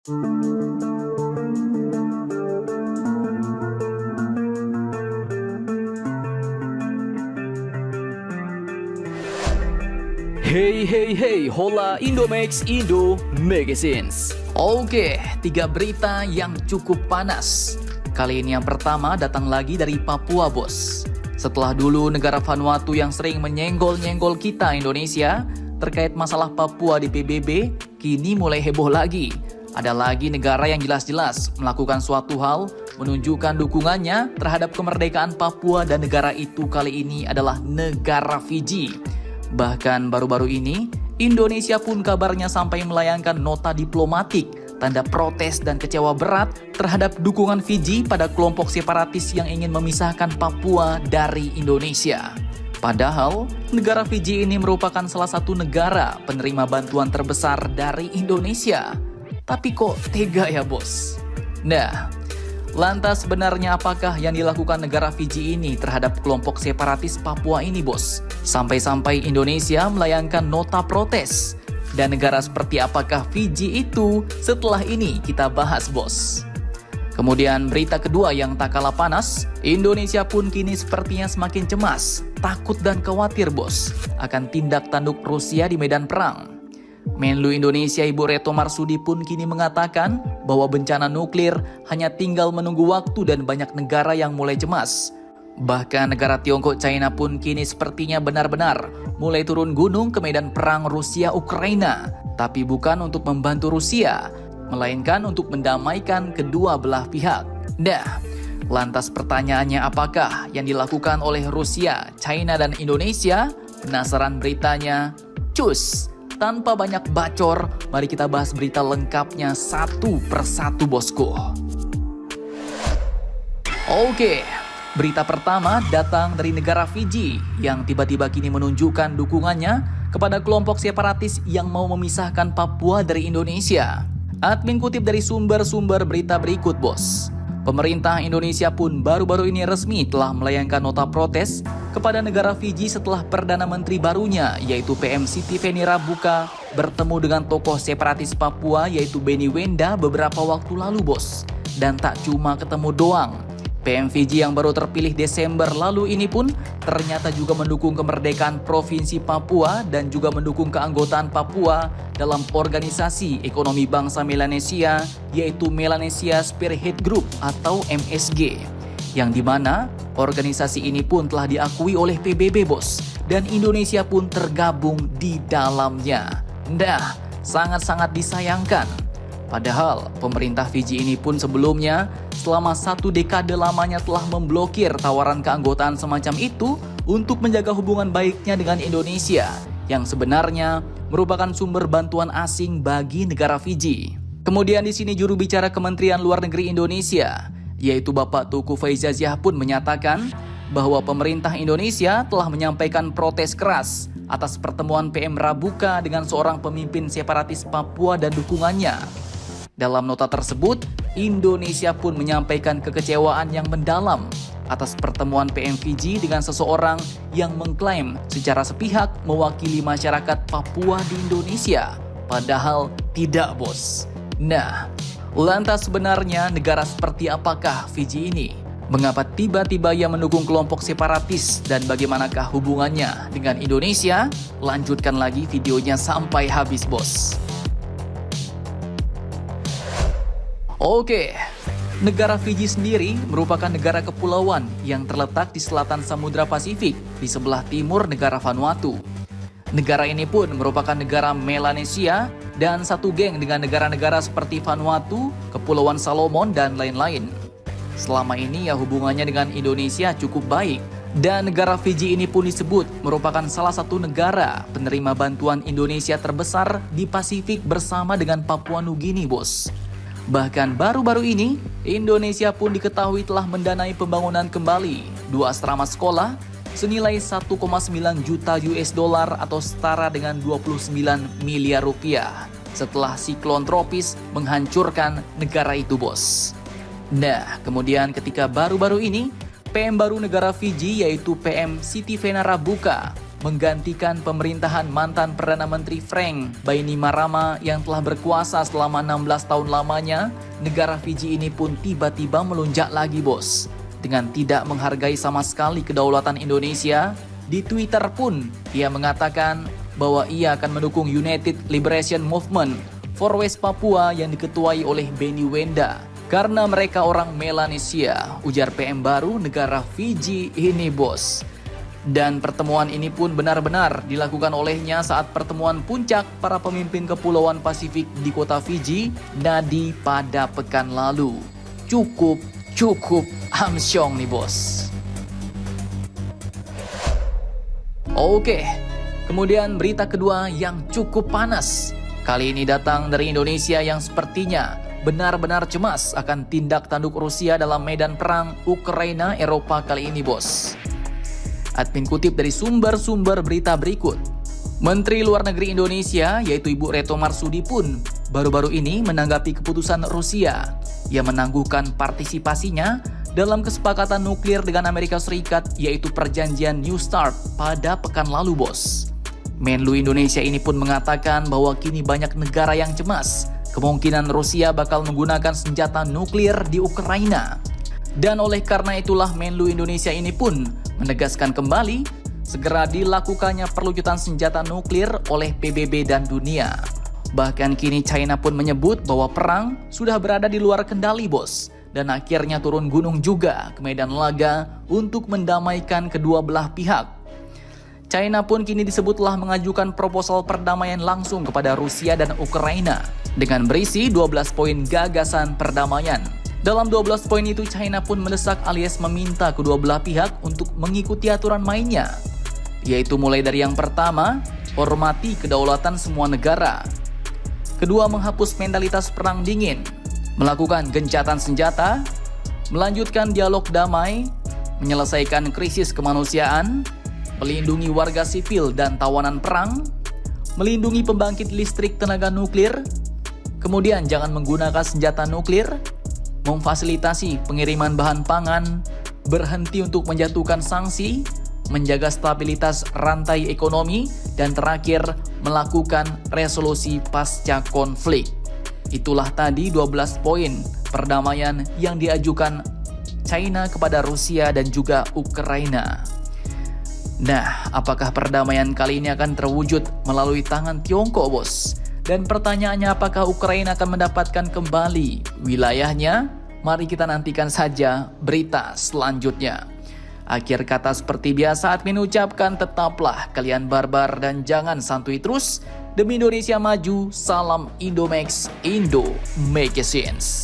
Hey hey hey, hola Indomax Indo Magazines. Oke, 3 berita yang cukup panas. Kali ini yang pertama datang lagi dari Papua, bos. Setelah dulu negara Vanuatu yang sering menyenggol-nyenggol kita Indonesia terkait masalah Papua di PBB, kini mulai heboh lagi. Ada lagi negara yang jelas-jelas melakukan suatu hal menunjukkan dukungannya terhadap kemerdekaan Papua, dan negara itu kali ini adalah negara Fiji. Bahkan baru-baru ini, Indonesia pun kabarnya sampai melayangkan nota diplomatik, tanda protes dan kecewa berat terhadap dukungan Fiji pada kelompok separatis yang ingin memisahkan Papua dari Indonesia. Padahal, negara Fiji ini merupakan salah satu negara penerima bantuan terbesar dari Indonesia. Tapi kok tega ya, bos? Nah, lantas sebenarnya apakah yang dilakukan negara Fiji ini terhadap kelompok separatis Papua ini, bos? Sampai-sampai Indonesia melayangkan nota protes. Dan negara seperti apakah Fiji itu? Setelah ini kita bahas, bos. Kemudian berita kedua yang tak kalah panas, Indonesia pun kini sepertinya semakin cemas, takut dan khawatir, bos, akan tindak tanduk Rusia di medan perang. Menlu Indonesia Ibu Retno Marsudi pun kini mengatakan bahwa bencana nuklir hanya tinggal menunggu waktu dan banyak negara yang mulai cemas. Bahkan negara Tiongkok China pun kini sepertinya benar-benar mulai turun gunung ke medan perang Rusia-Ukraina. Tapi bukan untuk membantu Rusia, melainkan untuk mendamaikan kedua belah pihak. Nah, lantas pertanyaannya apakah yang dilakukan oleh Rusia, China, dan Indonesia? Penasaran beritanya? Cus! Tanpa banyak bacor, mari kita bahas berita lengkapnya satu persatu, bosku. Oke, berita pertama datang dari negara Fiji yang tiba-tiba kini menunjukkan dukungannya kepada kelompok separatis yang mau memisahkan Papua dari Indonesia. Admin kutip dari sumber-sumber berita berikut, bos. Pemerintah Indonesia pun baru-baru ini resmi telah melayangkan nota protes kepada negara Fiji setelah Perdana Menteri barunya, yaitu PM Siti Feni Rabuka, bertemu dengan tokoh separatis Papua yaitu Benny Wenda beberapa waktu lalu, bos. Dan tak cuma ketemu doang, PM Fiji yang baru terpilih Desember lalu ini pun ternyata juga mendukung kemerdekaan Provinsi Papua dan juga mendukung keanggotaan Papua dalam Organisasi Ekonomi Bangsa Melanesia, yaitu Melanesia Spearhead Group atau MSG, yang dimana organisasi ini pun telah diakui oleh PBB, bos, dan Indonesia pun tergabung di dalamnya. Nah, sangat-sangat disayangkan. Padahal pemerintah Fiji ini pun sebelumnya selama 1 dekade lamanya telah memblokir tawaran keanggotaan semacam itu untuk menjaga hubungan baiknya dengan Indonesia, yang sebenarnya merupakan sumber bantuan asing bagi negara Fiji. Kemudian di sini juru bicara Kementerian Luar Negeri Indonesia, yaitu Bapak Tuku Faizasyah pun menyatakan bahwa pemerintah Indonesia telah menyampaikan protes keras atas pertemuan PM Rabuka dengan seorang pemimpin separatis Papua dan dukungannya. Dalam nota tersebut, Indonesia pun menyampaikan kekecewaan yang mendalam atas pertemuan PM Fiji dengan seseorang yang mengklaim secara sepihak mewakili masyarakat Papua di Indonesia. Padahal tidak, bos. Nah, lantas sebenarnya negara seperti apakah Fiji ini? Mengapa tiba-tiba ia mendukung kelompok separatis dan bagaimanakah hubungannya dengan Indonesia? Lanjutkan lagi videonya sampai habis, bos. Oke, negara Fiji sendiri merupakan negara kepulauan yang terletak di selatan Samudra Pasifik di sebelah timur negara Vanuatu. Negara ini pun merupakan negara Melanesia dan satu geng dengan negara-negara seperti Vanuatu, Kepulauan Salomon, dan lain-lain. Selama ini ya hubungannya dengan Indonesia cukup baik, dan negara Fiji ini pun disebut merupakan salah satu negara penerima bantuan Indonesia terbesar di Pasifik bersama dengan Papua Nugini, bos. Bahkan baru-baru ini, Indonesia pun diketahui telah mendanai pembangunan kembali 2 asrama sekolah senilai 1,9 juta US dollar atau setara dengan 29 miliar rupiah setelah siklon tropis menghancurkan negara itu, bos. Nah, kemudian ketika baru-baru ini, PM baru negara Fiji yaitu PM Siti Feni Rabuka menggantikan pemerintahan mantan Perdana Menteri Frank Bainimarama yang telah berkuasa selama 16 tahun lamanya, negara Fiji ini pun tiba-tiba melunjak lagi bos. Dengan tidak menghargai sama sekali kedaulatan Indonesia, di Twitter pun ia mengatakan bahwa ia akan mendukung United Liberation Movement for West Papua yang diketuai oleh Benny Wenda. Karena mereka orang Melanesia, ujar PM baru negara Fiji ini bos. Dan pertemuan ini pun benar-benar dilakukan olehnya saat pertemuan puncak para pemimpin Kepulauan Pasifik di kota Fiji, Nadi pada pekan lalu. Cukup amsyong nih bos. Oke, kemudian berita kedua yang cukup panas. Kali ini datang dari Indonesia yang sepertinya benar-benar cemas akan tindak tanduk Rusia dalam medan perang Ukraina Eropa kali ini bos. Admin kutip dari sumber-sumber berita berikut. Menteri Luar Negeri Indonesia yaitu Ibu Retno Marsudi pun baru-baru ini menanggapi keputusan Rusia yang menangguhkan partisipasinya dalam kesepakatan nuklir dengan Amerika Serikat yaitu perjanjian New START pada pekan lalu bos. Menlu Indonesia ini pun mengatakan bahwa kini banyak negara yang cemas kemungkinan Rusia bakal menggunakan senjata nuklir di Ukraina. Dan oleh karena itulah Menlu Indonesia ini pun menegaskan kembali segera dilakukannya perlucutan senjata nuklir oleh PBB dan dunia. Bahkan kini China pun menyebut bahwa perang sudah berada di luar kendali bos. Dan akhirnya turun gunung juga ke medan laga untuk mendamaikan kedua belah pihak. China pun kini disebut telah mengajukan proposal perdamaian langsung kepada Rusia dan Ukraina dengan berisi 12 poin gagasan perdamaian. Dalam 12 poin itu China pun mendesak alias meminta kedua belah pihak untuk mengikuti aturan mainnya, yaitu mulai dari yang pertama, hormati kedaulatan semua negara. Kedua, menghapus mentalitas perang dingin, melakukan gencatan senjata, melanjutkan dialog damai, menyelesaikan krisis kemanusiaan, melindungi warga sipil dan tawanan perang, melindungi pembangkit listrik tenaga nuklir, kemudian jangan menggunakan senjata nuklir, memfasilitasi pengiriman bahan pangan, berhenti untuk menjatuhkan sanksi, menjaga stabilitas rantai ekonomi, dan terakhir melakukan resolusi pasca konflik. Itulah tadi 12 poin perdamaian yang diajukan China kepada Rusia dan juga Ukraina. Nah, apakah perdamaian kali ini akan terwujud melalui tangan Tiongkok, bos? Dan pertanyaannya, apakah Ukraina akan mendapatkan kembali wilayahnya? Mari kita nantikan saja berita selanjutnya. Akhir kata seperti biasa, admin ucapkan tetaplah kalian barbar dan jangan santuy terus. Demi Indonesia maju, salam Indomax, Indo make sense.